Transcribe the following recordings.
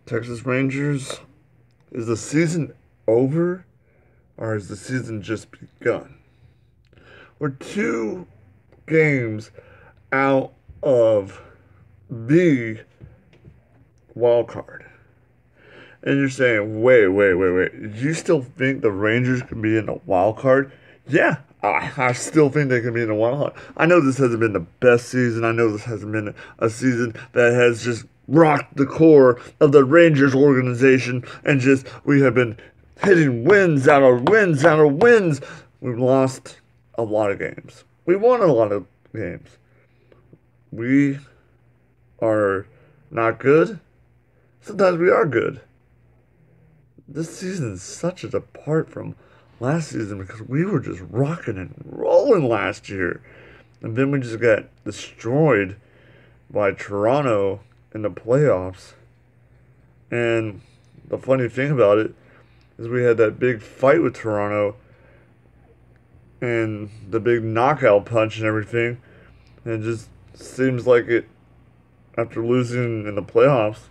Texas Rangers, is the season over or has the season just begun? We're 2 games out of the wild card. And you're saying, wait. You still think the Rangers can be in the wild card? Yeah, I still think they can be in the wild card. I know this hasn't been the best season. I know this hasn't been a season that has just rocked the core of the Rangers organization and just we have been hitting wins out of wins out of wins. We've lost a lot of games. We won a lot of games. We are not good. Sometimes we are good. This season is such a depart from last season because we were just rocking and rolling last year. And then we just got destroyed by Toronto in the playoffs. And the funny thing about it is we had that big fight with Toronto and the big knockout punch and everything. And it just seems like it, after losing in the playoffs,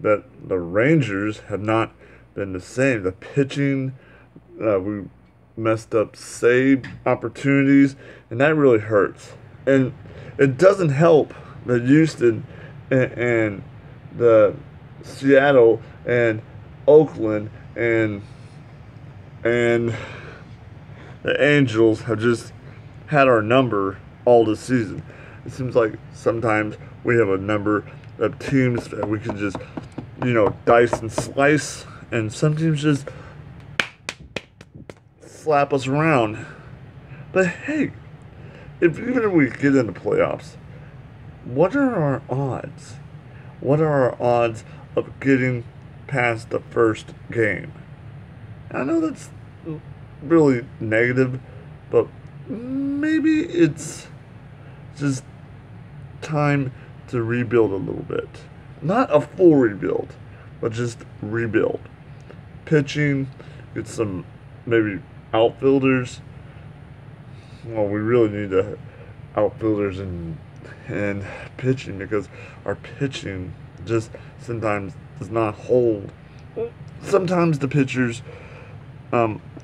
that the Rangers have not been the same. The pitching, we messed up save opportunities, and that really hurts. And it doesn't help that Houston and the Seattle and Oakland and the Angels have just had our number all this season. It seems like sometimes we have a number of teams that we can just, dice and slice, and some teams just slap us around. But hey, even if we get in the playoffs, what are our odds? What are our odds of getting past the first game? I know that's really negative, but maybe it's just time to rebuild a little bit. Not a full rebuild, but just rebuild. Pitching, get some maybe outfielders. Well, we really need the outfielders and pitching because our pitching just sometimes does not hold. Sometimes the pitchers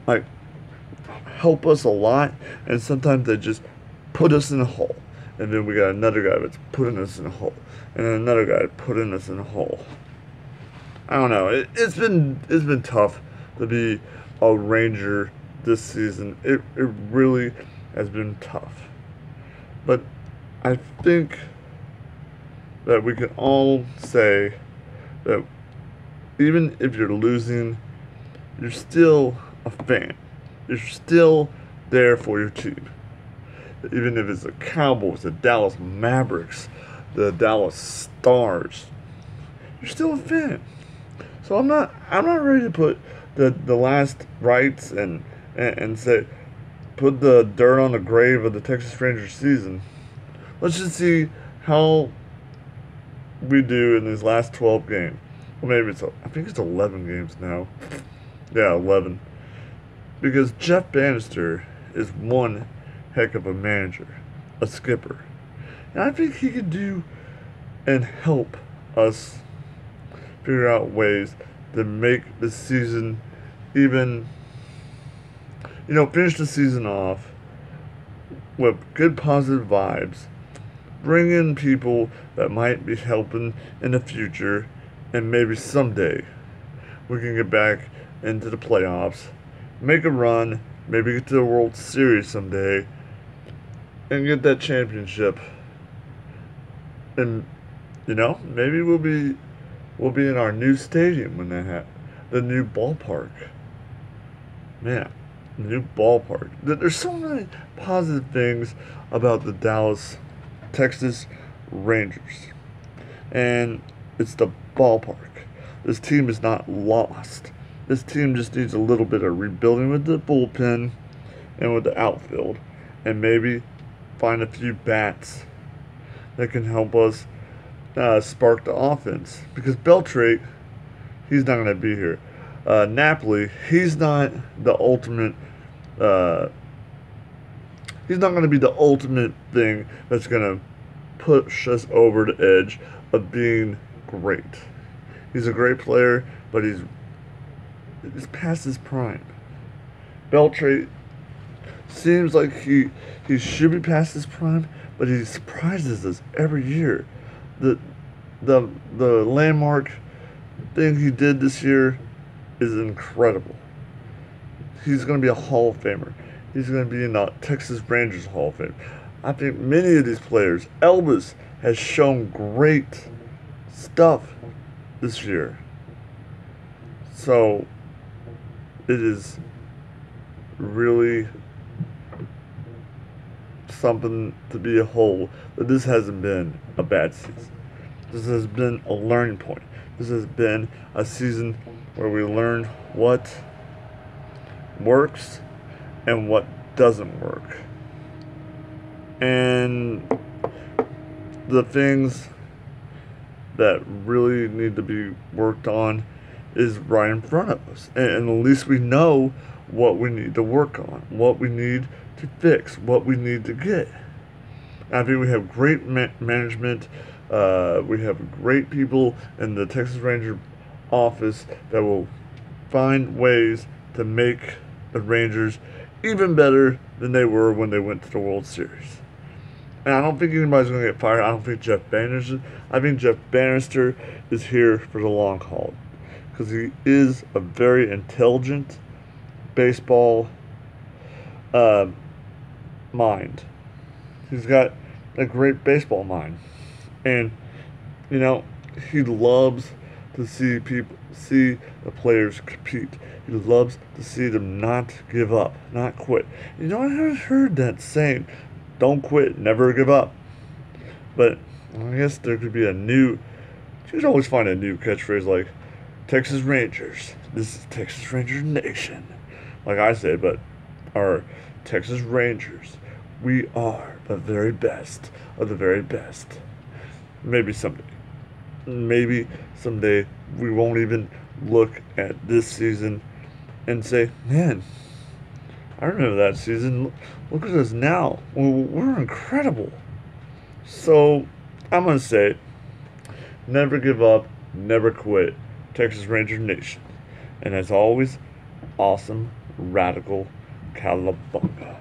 like help us a lot, and sometimes they just put us in a hole. And then we got another guy that's putting us in a hole, and then another guy putting us in a hole. I don't know. It's been tough to be a Ranger this season. It really has been tough. But I think that we can all say that even if you're losing, you're still a fan. You're still there for your team. Even if it's the Cowboys, the Dallas Mavericks, the Dallas Stars, you're still a fan. So I'm not ready to put the last rites and say put the dirt on the grave of the Texas Rangers season. Let's just see how we do in these last 12 games. Well, maybe I think it's 11 games now. Yeah, 11. Because Jeff Bannister is one heck of a manager, a skipper. And I think he could do and help us figure out ways to make the season even, finish the season off with good positive vibes. Bring in people that might be helping in the future, and maybe someday we can get back into the playoffs, make a run, maybe get to the World Series someday, and get that championship. And maybe we'll be in our new stadium when that happens, the new ballpark. Man, the new ballpark. There's so many positive things about the Dallas, Texas Rangers, and it's the ballpark. This team is not lost. This team just needs a little bit of rebuilding with the bullpen and with the outfield, and maybe find a few bats that can help us spark the offense. Because Beltray, he's not going to be here. Napoli, he's not the ultimate. He's not going to be the ultimate thing that's going to push us over the edge of being great. He's a great player, but he's past his prime. Beltre seems like he should be past his prime, but he surprises us every year. The the landmark thing he did this year is incredible. He's going to be a Hall of Famer. He's going to be in the Texas Rangers Hall of Fame. I think many of these players, Elvis has shown great stuff this year. So it is really something to be a whole that this hasn't been a bad season. This has been a learning point. This has been a season where we learn what works and what doesn't work. And the things that really need to be worked on is right in front of us. And at least we know what we need to work on, what we need to fix, what we need to get. I think we have great management. We have great people in the Texas Ranger office that will find ways to make the Rangers even better than they were when they went to the World Series. And I don't think anybody's going to get fired. I don't think Jeff Bannister. I think Jeff Bannister is here for the long haul because he is a very intelligent baseball mind. He's got a great baseball mind, and you know he loves to see the players compete. He loves to see them not give up, not quit. You know, I heard that saying, "Don't quit, never give up." But I guess there could be you could always find a new catchphrase like Texas Rangers. This is Texas Rangers Nation. Like I said, but our Texas Rangers, we are the very best of the very best. Maybe someday. Maybe someday we won't even look at this season and say, man, I remember that season. Look at us now. We're incredible. So I'm going to say, never give up, never quit. Texas Ranger Nation. And as always, awesome, radical, cowabunga.